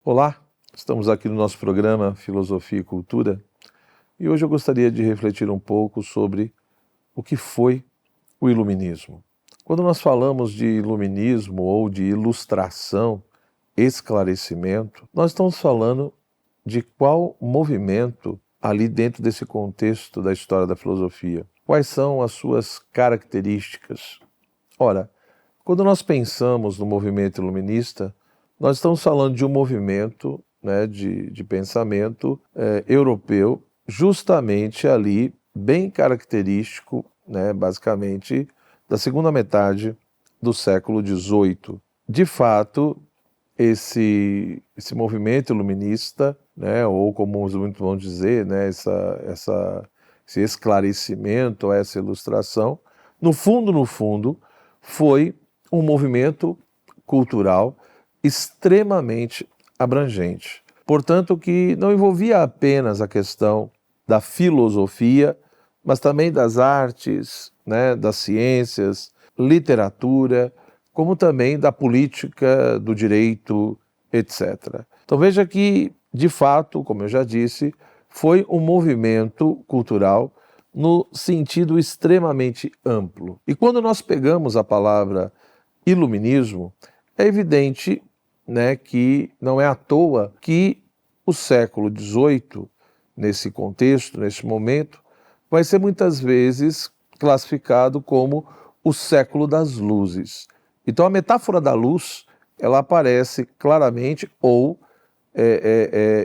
Olá, estamos aqui no nosso programa Filosofia e Cultura e hoje eu gostaria de refletir um pouco sobre o que foi o Iluminismo. Quando nós falamos de iluminismo ou de ilustração, esclarecimento, nós estamos falando de qual movimento ali dentro desse contexto da história da filosofia. Quais são as suas características? Ora, quando nós pensamos no movimento iluminista, nós estamos falando de um movimento, né, de pensamento europeu, justamente ali, bem característico, né, basicamente, da segunda metade do século XVIII. De fato, esse movimento iluminista, né, ou como muitos vão dizer, né, esse esclarecimento, essa ilustração, no fundo, foi um movimento cultural extremamente abrangente. Portanto, que não envolvia apenas a questão da filosofia, mas também das artes, né, das ciências, literatura, como também da política, do direito, etc. Então veja que, de fato, como eu já disse, foi um movimento cultural no sentido extremamente amplo. E quando nós pegamos a palavra iluminismo, é evidente, né, que não é à toa que o século XVIII, nesse contexto, nesse momento, vai ser muitas vezes classificado como o século das luzes. Então a metáfora da luz, ela aparece claramente ou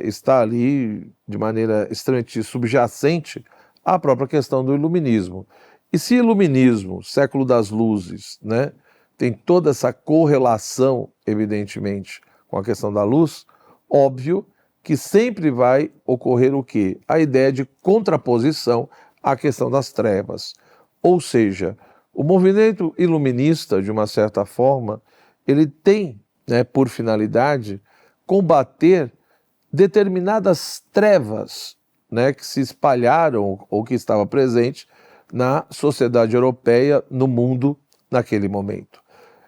está ali de maneira extremamente subjacente à própria questão do iluminismo. E se iluminismo, século das luzes, né, tem toda essa correlação, evidentemente, com a questão da luz, óbvio que sempre vai ocorrer o quê? A ideia de contraposição à questão das trevas. Ou seja, o movimento iluminista, de uma certa forma, ele tem, né, por finalidade combater determinadas trevas, né, que se espalharam ou que estavam presentes na sociedade europeia, no mundo, naquele momento.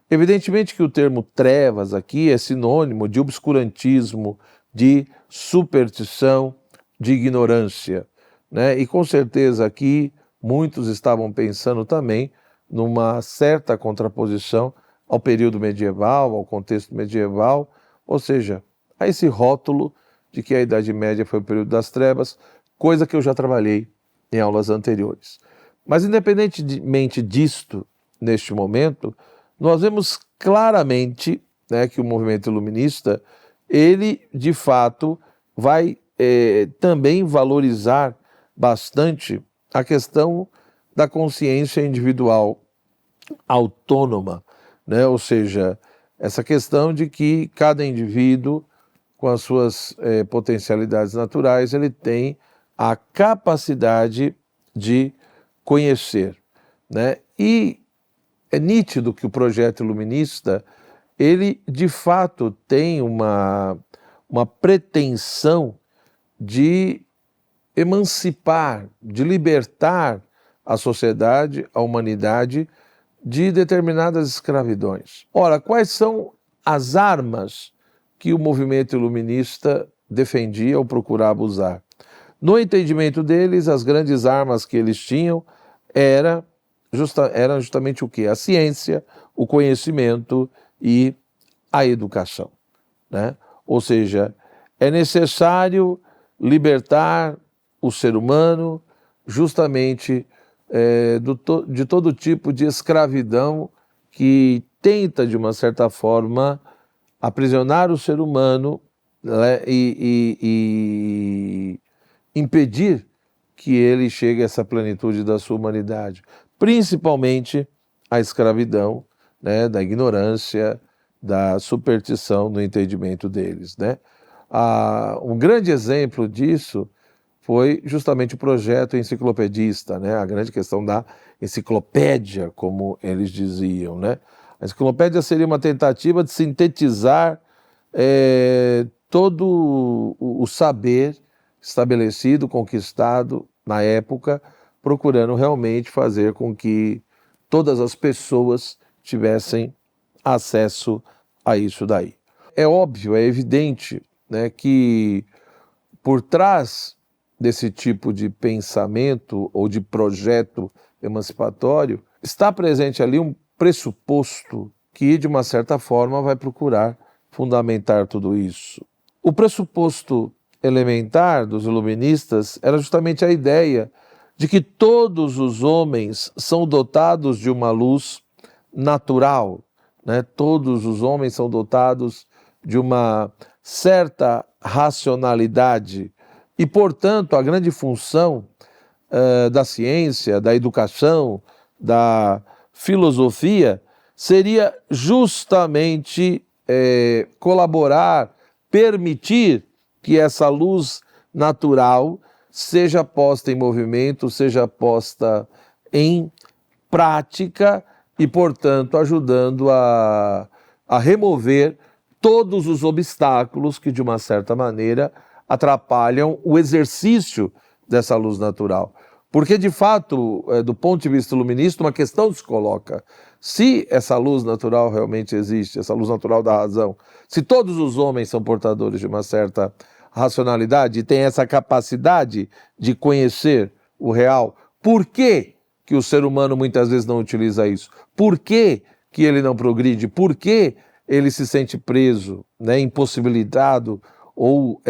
Evidentemente que o termo trevas aqui é sinônimo de obscurantismo, de superstição, de ignorância, né? E com certeza aqui muitos estavam pensando também numa certa contraposição ao período medieval, ao contexto medieval, ou seja, a esse rótulo de que a Idade Média foi o período das trevas, coisa que eu já trabalhei em aulas anteriores. Mas independentemente disto, neste momento, nós vemos claramente, né, que o movimento iluminista, ele de fato vai também valorizar bastante a questão da consciência individual autônoma, né? Ou seja, essa questão de que cada indivíduo, com as suas potencialidades naturais, ele tem a capacidade de conhecer, né? E é nítido que o projeto iluminista, ele de fato tem uma pretensão de emancipar, de libertar a sociedade, a humanidade, de determinadas escravidões. Ora, quais são as armas que o movimento iluminista defendia ou procurava usar? No entendimento deles, as grandes armas que eles tinham eram justamente o quê? A ciência, o conhecimento e a educação, né? Ou seja, é necessário libertar o ser humano justamente de todo tipo de escravidão que tenta, de uma certa forma, aprisionar o ser humano, né, e impedir que ele chegue a essa plenitude da sua humanidade, principalmente a escravidão, né, da ignorância, da superstição no entendimento deles, né? Um grande exemplo disso foi justamente o projeto enciclopedista, né? A grande questão da enciclopédia, como eles diziam, né? A enciclopédia seria uma tentativa de sintetizar todo o saber estabelecido, conquistado na época, procurando realmente fazer com que todas as pessoas tivessem acesso a isso daí. É óbvio, é evidente, né, que por trás desse tipo de pensamento ou de projeto emancipatório está presente ali um pressuposto que, de uma certa forma, vai procurar fundamentar tudo isso. O pressuposto elementar dos iluministas era justamente a ideia de que todos os homens são dotados de uma luz natural, né? Todos os homens são dotados de uma certa racionalidade e, portanto, a grande função da ciência, da educação, da filosofia seria justamente colaborar, permitir que essa luz natural seja posta em movimento, seja posta em prática e, portanto, ajudando a remover todos os obstáculos que, de uma certa maneira, atrapalham o exercício dessa luz natural. Porque, de fato, do ponto de vista iluminista, uma questão se coloca. Se essa luz natural realmente existe, essa luz natural da razão, se todos os homens são portadores de uma certa racionalidade e têm essa capacidade de conhecer o real, por que que o ser humano muitas vezes não utiliza isso? Por que que ele não progride? Por que ele se sente preso, né, impossibilitado ou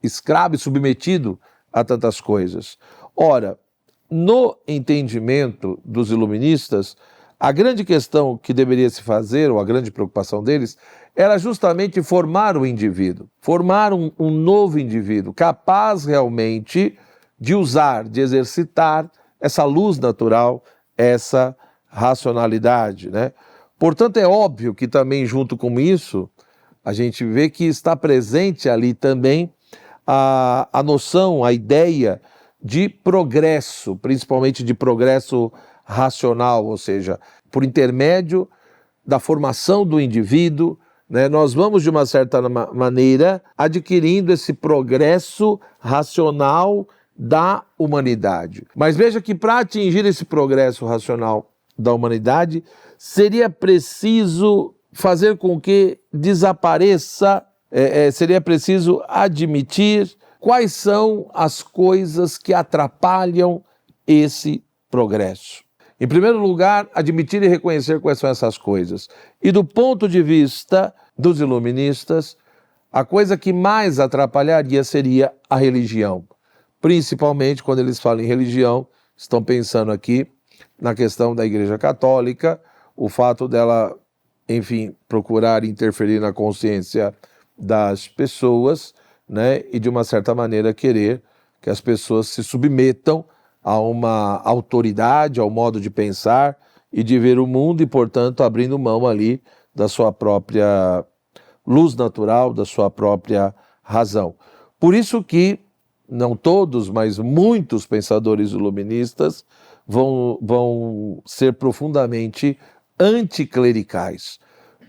escravo e submetido a tantas coisas? Ora, no entendimento dos iluministas, a grande questão que deveria se fazer, ou a grande preocupação deles, era justamente formar o indivíduo, formar um novo indivíduo, capaz realmente de usar, de exercitar essa luz natural, essa racionalidade, né? Portanto, é óbvio que também, junto com isso, a gente vê que está presente ali também a noção, a ideia de progresso, principalmente de progresso racional, ou seja, por intermédio da formação do indivíduo, né, nós vamos, de uma certa maneira, adquirindo esse progresso racional da humanidade. Mas veja que, para atingir esse progresso racional da humanidade, seria preciso fazer com que desapareça, seria preciso admitir quais são as coisas que atrapalham esse progresso. Em primeiro lugar, admitir e reconhecer quais são essas coisas. E do ponto de vista dos iluministas, a coisa que mais atrapalharia seria a religião. Principalmente quando eles falam em religião, estão pensando aqui na questão da Igreja Católica, o fato dela, enfim, procurar interferir na consciência das pessoas, né, e de uma certa maneira querer que as pessoas se submetam a uma autoridade, ao modo de pensar e de ver o mundo e, portanto, abrindo mão ali da sua própria luz natural, da sua própria razão. Por isso que, não todos, mas muitos pensadores iluministas vão ser profundamente anticlericais.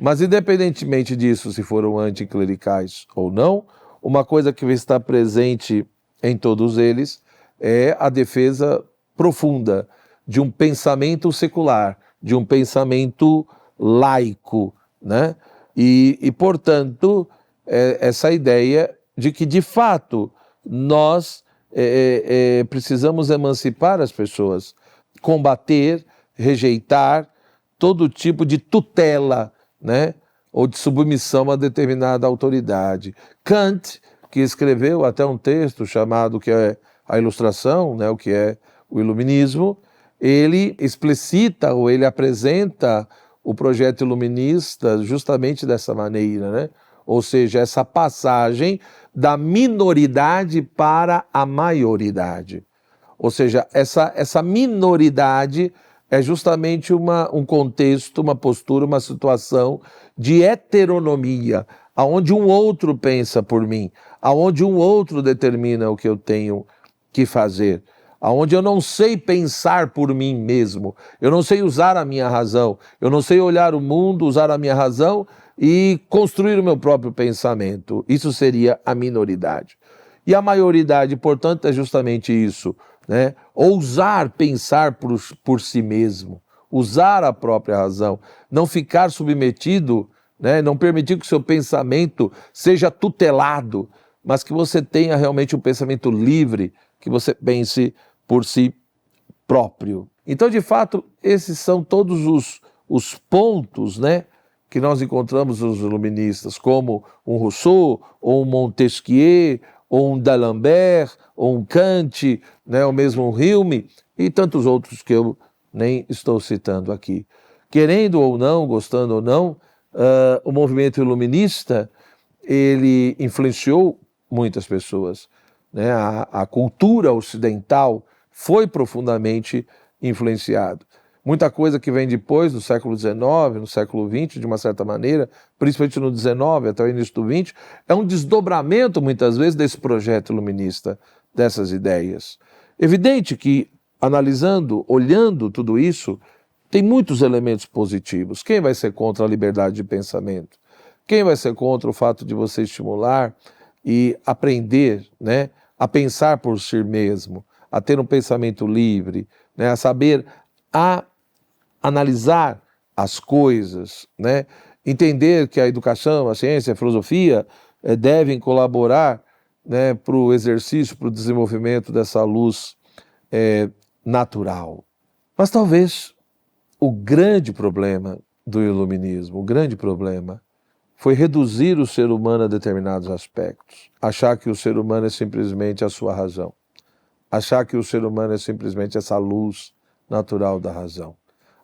Mas, independentemente disso, se foram anticlericais ou não, uma coisa que vai estar presente em todos eles é a defesa profunda de um pensamento secular, de um pensamento laico, né? E portanto, essa ideia de que, de fato, nós precisamos emancipar as pessoas, combater, rejeitar todo tipo de tutela, né, ou de submissão a determinada autoridade. Kant, que escreveu até um texto chamado que é a Ilustração, né, o que é o Iluminismo, ele explicita ou ele apresenta o projeto iluminista justamente dessa maneira, né? Ou seja, essa passagem da minoridade para a maioridade. Ou seja, essa minoridade é justamente um contexto, uma postura, uma situação de heteronomia, aonde um outro pensa por mim, aonde um outro determina o que eu tenho que fazer, aonde eu não sei pensar por mim mesmo, eu não sei usar a minha razão, eu não sei olhar o mundo, usar a minha razão e construir o meu próprio pensamento. Isso seria a minoridade. E a maioridade, portanto, é justamente isso, né? Ousar pensar por si mesmo, usar a própria razão, não ficar submetido né? Não permitir que o seu pensamento seja tutelado, mas que você tenha realmente um pensamento livre, que você pense por si próprio. Então, de fato, esses são todos os pontos, né, que nós encontramos nos iluministas, como um Rousseau, ou um Montesquieu, ou um D'Alembert, ou um Kant, né, ou mesmo um Hume, e tantos outros que eu nem estou citando aqui. Querendo ou não, gostando ou não, o movimento iluminista, ele influenciou muitas pessoas, né? A cultura ocidental foi profundamente influenciada. Muita coisa que vem depois, no século XIX, no século XX, de uma certa maneira, principalmente no XIX até o início do XX, é um desdobramento, muitas vezes, desse projeto iluminista, dessas ideias. Evidente que, analisando, olhando tudo isso, tem muitos elementos positivos. Quem vai ser contra a liberdade de pensamento? Quem vai ser contra o fato de você estimular e aprender, né, a pensar por si mesmo, a ter um pensamento livre, né, a saber analisar as coisas, né, entender que a educação, a ciência, a filosofia devem colaborar, né, para o exercício, para o desenvolvimento dessa luz natural. Mas talvez o grande problema do iluminismo, o grande problema, foi reduzir o ser humano a determinados aspectos. Achar que o ser humano é simplesmente a sua razão. Achar que o ser humano é simplesmente essa luz natural da razão.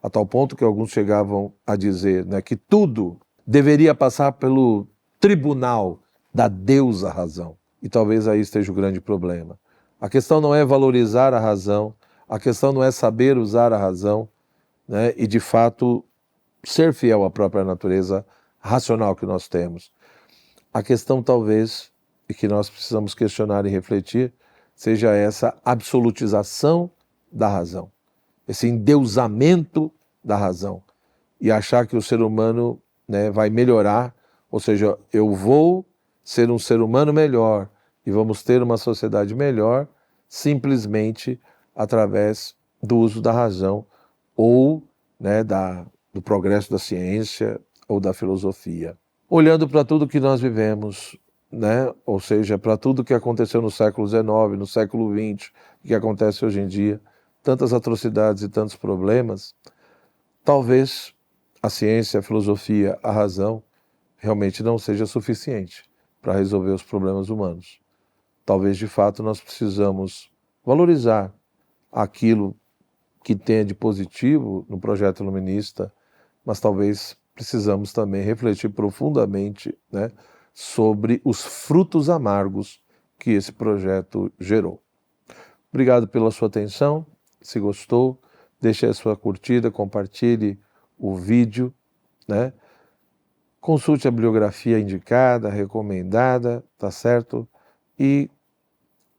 A tal ponto que alguns chegavam a dizer, né, que tudo deveria passar pelo tribunal da deusa razão. E talvez aí esteja o grande problema. A questão não é valorizar a razão, a questão não é saber usar a razão, né, e de fato ser fiel à própria natureza racional que nós temos. A questão talvez, e que nós precisamos questionar e refletir, seja essa absolutização da razão, esse endeusamento da razão, e achar que o ser humano, né, vai melhorar, ou seja, eu vou ser um ser humano melhor e vamos ter uma sociedade melhor simplesmente através do uso da razão ou, né, do progresso da ciência ou da filosofia. Olhando para tudo que nós vivemos, né, ou seja, para tudo que aconteceu no século XIX, no século XX, que acontece hoje em dia, tantas atrocidades e tantos problemas, talvez a ciência, a filosofia, a razão realmente não seja suficiente para resolver os problemas humanos. Talvez, de fato, nós precisamos valorizar aquilo que tenha de positivo no projeto iluminista, mas talvez precisamos também refletir profundamente, né, sobre os frutos amargos que esse projeto gerou. Obrigado pela sua atenção. Se gostou, deixe a sua curtida, compartilhe o vídeo, né? Consulte a bibliografia indicada, recomendada, tá certo? E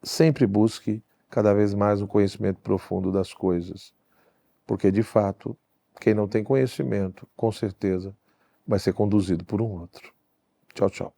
sempre busque cada vez mais um conhecimento profundo das coisas. Porque, de fato, quem não tem conhecimento, com certeza, vai ser conduzido por um outro. Tchau, tchau.